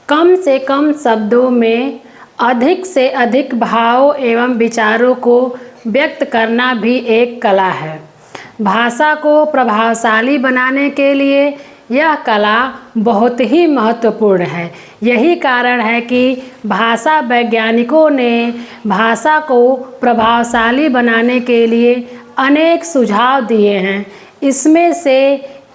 कम से कम शब्दों में अधिक से अधिक भाव एवं विचारों को व्यक्त करना भी एक कला है। भाषा को प्रभावशाली बनाने के लिए यह कला बहुत ही महत्वपूर्ण है। यही कारण है कि भाषा वैज्ञानिकों ने भाषा को प्रभावशाली बनाने के लिए अनेक सुझाव दिए हैं। इसमें से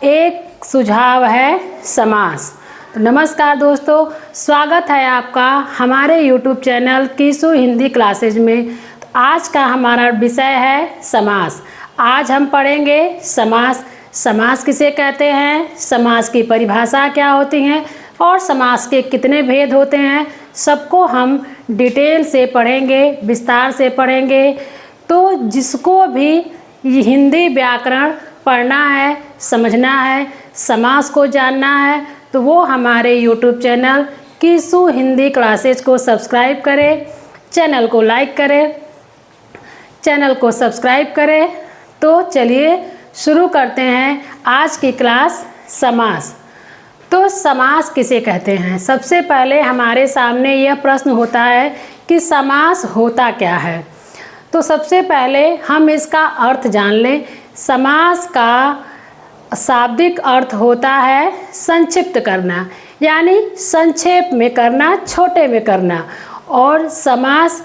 एक सुझाव है समास। तो नमस्कार दोस्तों, स्वागत है आपका हमारे YouTube चैनल कीसू हिंदी क्लासेज में। तो आज का हमारा विषय है समास। आज हम पढ़ेंगे समास। समास किसे कहते हैं, समास की परिभाषा क्या होती है और समास के कितने भेद होते हैं, सबको हम डिटेल से पढ़ेंगे, विस्तार से पढ़ेंगे। तो जिसको भी हिंदी व्याकरण पढ़ना है, समझना है, समास को जानना है, तो वो हमारे YouTube चैनल कीसू हिंदी क्लासेज को सब्सक्राइब करें, चैनल को लाइक करें, चैनल को सब्सक्राइब करें। तो चलिए शुरू करते हैं आज की क्लास समास। तो समास किसे कहते हैं? सबसे पहले हमारे सामने यह प्रश्न होता है कि समास होता क्या है। तो सबसे पहले हम इसका अर्थ जान लें। समास का शाब्दिक अर्थ होता है संक्षिप्त करना, यानी संक्षेप में करना, छोटे में करना। और समास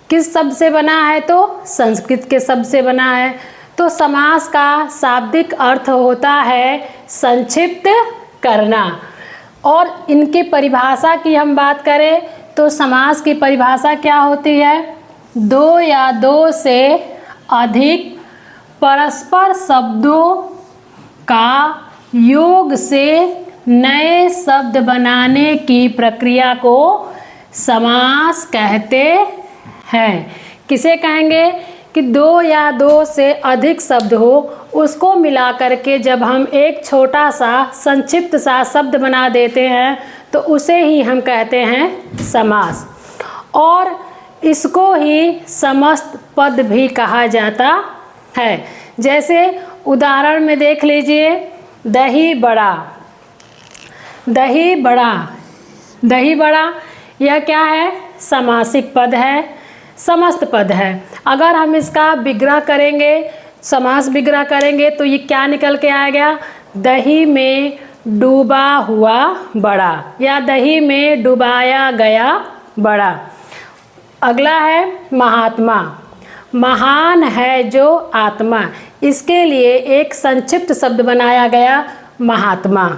किस शब्द से बना है? तो संस्कृत के शब्द से बना है। तो समास का शाब्दिक अर्थ होता है संक्षिप्त करना। और इनकी परिभाषा की हम बात करें तो समास की परिभाषा क्या होती है? दो या दो से अधिक परस्पर शब्दों का योग से नए शब्द बनाने की प्रक्रिया को समास कहते हैं। किसे कहेंगे? कि दो या दो से अधिक शब्द हो, उसको मिला करके जब हम एक छोटा सा संक्षिप्त सा शब्द बना देते हैं तो उसे ही हम कहते हैं समास। और इसको ही समस्त पद भी कहा जाता है। जैसे उदाहरण में देख लीजिए, दही बड़ा। दही बड़ा, दही बड़ा यह क्या है? समासिक पद है, समस्त पद है। अगर हम इसका विग्रह करेंगे, समास विग्रह करेंगे तो ये क्या निकल के आएगा? दही में डूबा हुआ बड़ा, या दही में डुबाया गया बड़ा। अगला है महात्मा। महान है जो आत्मा, इसके लिए एक संक्षिप्त शब्द बनाया गया महात्मा।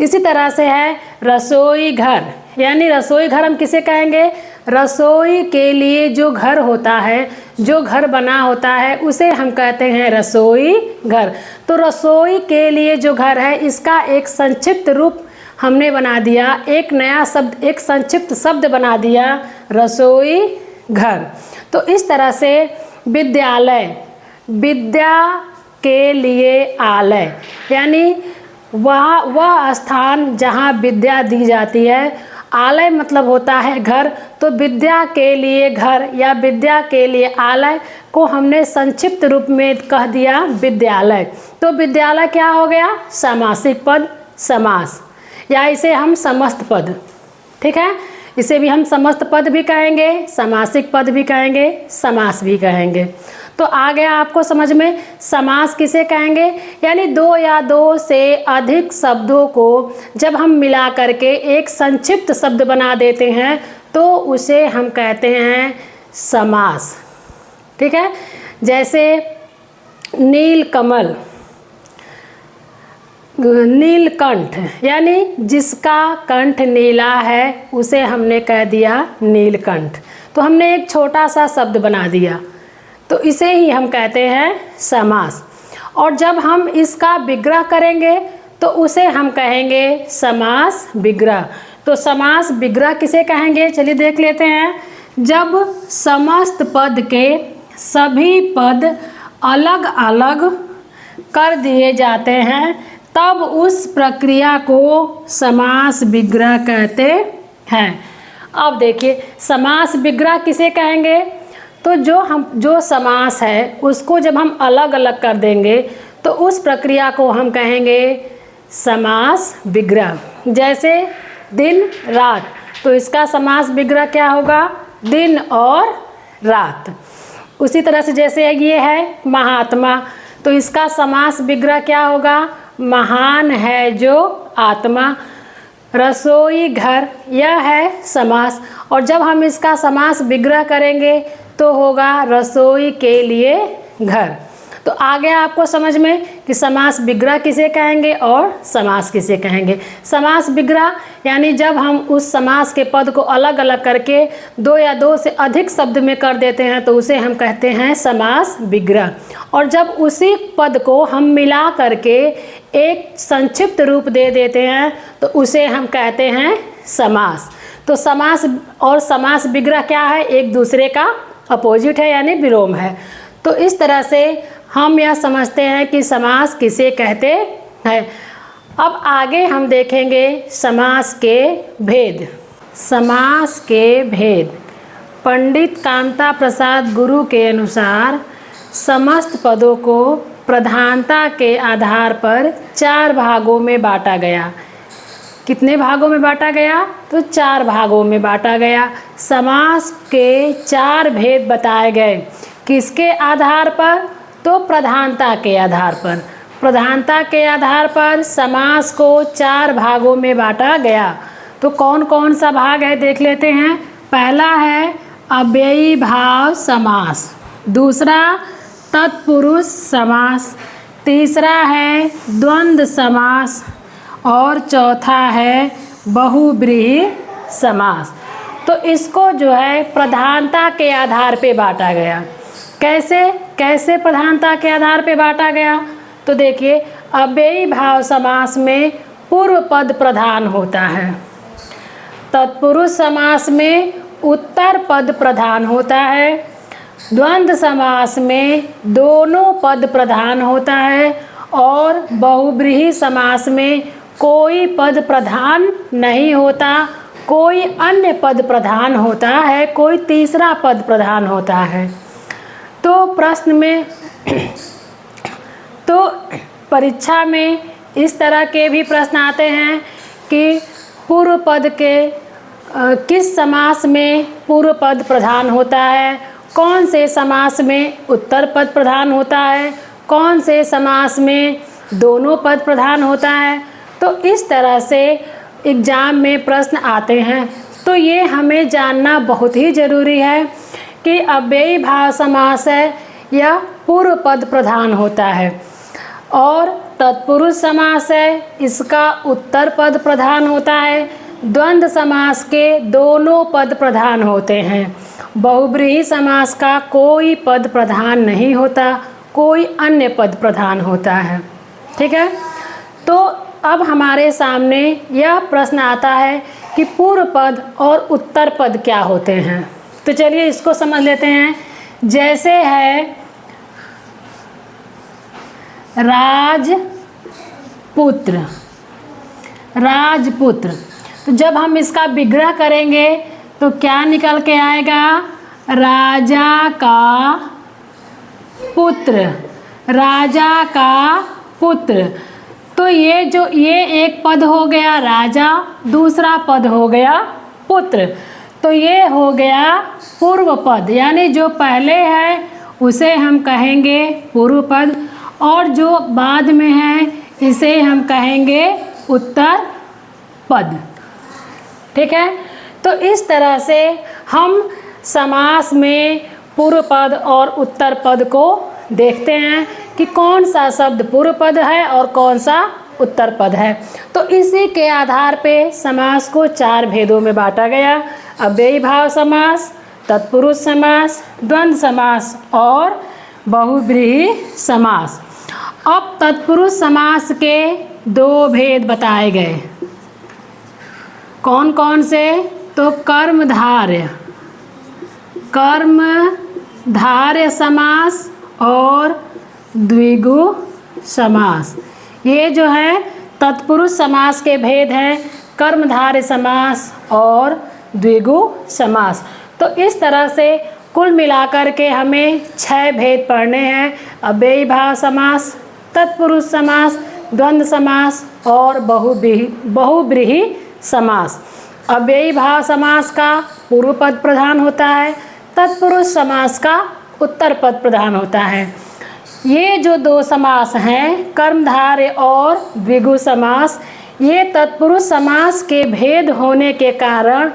इसी तरह से है रसोई घर, यानी रसोई घर हम किसे कहेंगे? रसोई के लिए जो घर होता है, जो घर बना होता है, उसे हम कहते हैं रसोई घर। तो रसोई के लिए जो घर है, इसका एक संक्षिप्त रूप हमने बना दिया, एक नया शब्द, एक संक्षिप्त शब्द बना दिया, रसोई घर। तो इस तरह से विद्यालय, विद्या के लिए आलय, यानी वह स्थान जहाँ विद्या दी जाती है। आलय मतलब होता है घर। तो विद्या के लिए घर या विद्या के लिए आलय को हमने संक्षिप्त रूप में कह दिया विद्यालय। तो विद्यालय क्या हो गया? समासिक पद, समास, या इसे हम समस्त पद, ठीक है, इसे भी हम समस्त पद भी कहेंगे, समासिक पद भी कहेंगे, समास भी कहेंगे। तो आ गया आपको समझ में समास किसे कहेंगे? यानी दो या दो से अधिक शब्दों को जब हम मिला करके एक संक्षिप्त शब्द बना देते हैं तो उसे हम कहते हैं समास, ठीक है। जैसे नीलकमल, नीलकंठ, यानी जिसका कंठ नीला है उसे हमने कह दिया नीलकंठ। तो हमने एक छोटा सा शब्द बना दिया, तो इसे ही हम कहते हैं समास। और जब हम इसका विग्रह करेंगे तो उसे हम कहेंगे समास विग्रह। तो समास विग्रह किसे कहेंगे? चलिए देख लेते हैं। जब समस्त पद के सभी पद अलग अलग कर दिए जाते हैं तब उस प्रक्रिया को समास विग्रह कहते हैं। अब देखिए समास विग्रह किसे कहेंगे? तो जो समास है उसको जब हम अलग अलग कर देंगे तो उस प्रक्रिया को हम कहेंगे समास विग्रह। जैसे दिन रात। तो इसका समास विग्रह क्या होगा? दिन और रात। उसी तरह से जैसे ये है महात्मा, तो इसका समास विग्रह क्या होगा? महान है जो आत्मा। रसोई घर, यह है समास, और जब हम इसका समास विग्रह करेंगे तो होगा रसोई के लिए घर। तो आ गया आपको समझ में कि समास विग्रह किसे कहेंगे और समास किसे कहेंगे। समास विग्रह यानी जब हम उस समास के पद को अलग अलग करके दो या दो से अधिक शब्द में कर देते हैं तो उसे हम कहते हैं समास विग्रह। और जब उसी पद को हम मिला करके एक संक्षिप्त रूप दे देते हैं तो उसे हम कहते हैं समास। तो समास और समास विग्रह क्या है? एक दूसरे का अपोजिट है यानी विलोम है। तो इस तरह से हम यह समझते हैं कि समास किसे कहते हैं। अब आगे हम देखेंगे समास के भेद। समास के भेद। पंडित कामता प्रसाद गुरु के अनुसार समस्त पदों को प्रधानता के आधार पर 4 भागों में बांटा गया। कितने भागों में बांटा गया? तो 4 भागों में बांटा गया। समास के 4 भेद बताए गए। किसके आधार पर? तो प्रधानता के आधार पर। प्रधानता के आधार पर समास को 4 भागों में बांटा गया। तो कौन कौन सा भाग है देख लेते हैं। पहला है अव्ययी भाव समास, दूसरा तत्पुरुष समास, तीसरा है द्वंद्व समास और चौथा है बहुव्रीहि समास। तो इसको जो है प्रधानता के आधार पे बांटा गया। कैसे प्रधानता के आधार पे बांटा गया? तो देखिए, अव्ययी भाव समास में पूर्व पद प्रधान होता है, तत्पुरुष समास में उत्तर पद प्रधान होता है, द्वंद्व समास में दोनों पद प्रधान होता है और बहुव्रीहि समास में कोई पद प्रधान नहीं होता, कोई अन्य पद प्रधान होता है, कोई तीसरा पद प्रधान होता है। तो प्रश्न में तो परीक्षा में इस तरह के भी प्रश्न आते हैं कि पूर्व पद के किस समास में पूर्व पद प्रधान होता है, कौन से समास में उत्तर पद प्रधान होता है, कौन से समास में दोनों पद प्रधान होता है। तो इस तरह से एग्ज़ाम में प्रश्न आते हैं। तो ये हमें जानना बहुत ही ज़रूरी है कि अव्ययी भाव समास है यह पूर्व पद प्रधान होता है, और तत्पुरुष समास है इसका उत्तर पद प्रधान होता है, द्वंद्व समास के दोनों पद प्रधान होते हैं, बहुव्रीहि समास का कोई पद प्रधान नहीं होता, कोई अन्य पद प्रधान होता है। ठीक है, तो अब हमारे सामने यह प्रश्न आता है कि पूर्व पद और उत्तर पद क्या होते हैं। तो चलिए इसको समझ लेते हैं। जैसे है राजपुत्र, राजपुत्र, तो जब हम इसका विग्रह करेंगे तो क्या निकल के आएगा? राजा का पुत्र, राजा का पुत्र। तो ये एक पद हो गया राजा, दूसरा पद हो गया पुत्र। तो ये हो गया पूर्व पद, यानी जो पहले है उसे हम कहेंगे पूर्व पद, और जो बाद में है इसे हम कहेंगे उत्तर पद। ठीक है, तो इस तरह से हम समास में पूर्व पद और उत्तर पद को देखते हैं कि कौन सा शब्द पूर्व पद है और कौन सा उत्तर पद है। तो इसी के आधार पे समास को 4 भेदों में बांटा गया। अव्ययी भाव समास, तत्पुरुष समास, द्वंद्व समास और बहुव्रीहि समास। अब तत्पुरुष समास के 2 भेद बताए गए। कौन कौन से? तो कर्मधारय, कर्मधारय समास और द्विगु समास। ये जो है तत्पुरुष समास के भेद हैं, कर्मधारय समास और द्विगु समास। तो इस तरह से कुल मिलाकर के हमें 6 भेद पढ़ने हैं। अव्ययी भाव समास, तत्पुरुष समास, द्वंद्व समास और बहुव्रीहि समास। अव्ययी भाव समास का पूर्व पद प्रधान होता है, तत्पुरुष समास का उत्तर पद प्रधान होता है। ये जो दो समास हैं, कर्मधारय और द्विगु समास, ये तत्पुरुष समास के भेद होने के कारण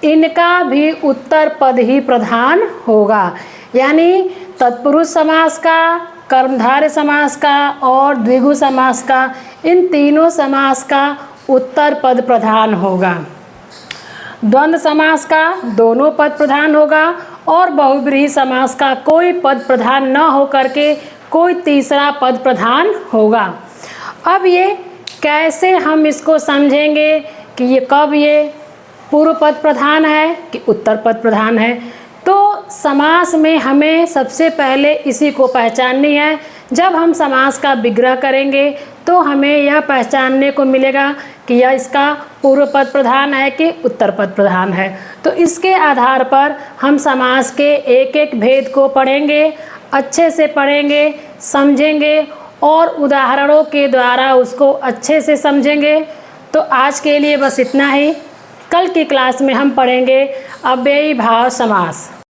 इनका भी उत्तर पद ही प्रधान होगा। यानी तत्पुरुष समास का, कर्मधारय समास का और द्विगु समास का, इन तीनों समास का उत्तर पद प्रधान होगा। द्वंद्व समास का दोनों पद प्रधान होगा और बहुब्रीहि समास का कोई पद प्रधान न होकर के कोई तीसरा पद प्रधान होगा। अब ये कैसे हम इसको समझेंगे कि ये कब ये पूर्व पद प्रधान है कि उत्तर पद प्रधान है। तो समास में हमें सबसे पहले इसी को पहचाननी है। जब हम समास का विग्रह करेंगे तो हमें यह पहचानने को मिलेगा कि यह इसका पूर्व पद प्रधान है कि उत्तर पद प्रधान है। तो इसके आधार पर हम समास के एक एक भेद को पढ़ेंगे, अच्छे से पढ़ेंगे, समझेंगे और उदाहरणों के द्वारा उसको अच्छे से समझेंगे। तो आज के लिए बस इतना ही। कल की क्लास में हम पढ़ेंगे अव्ययी भाव समास।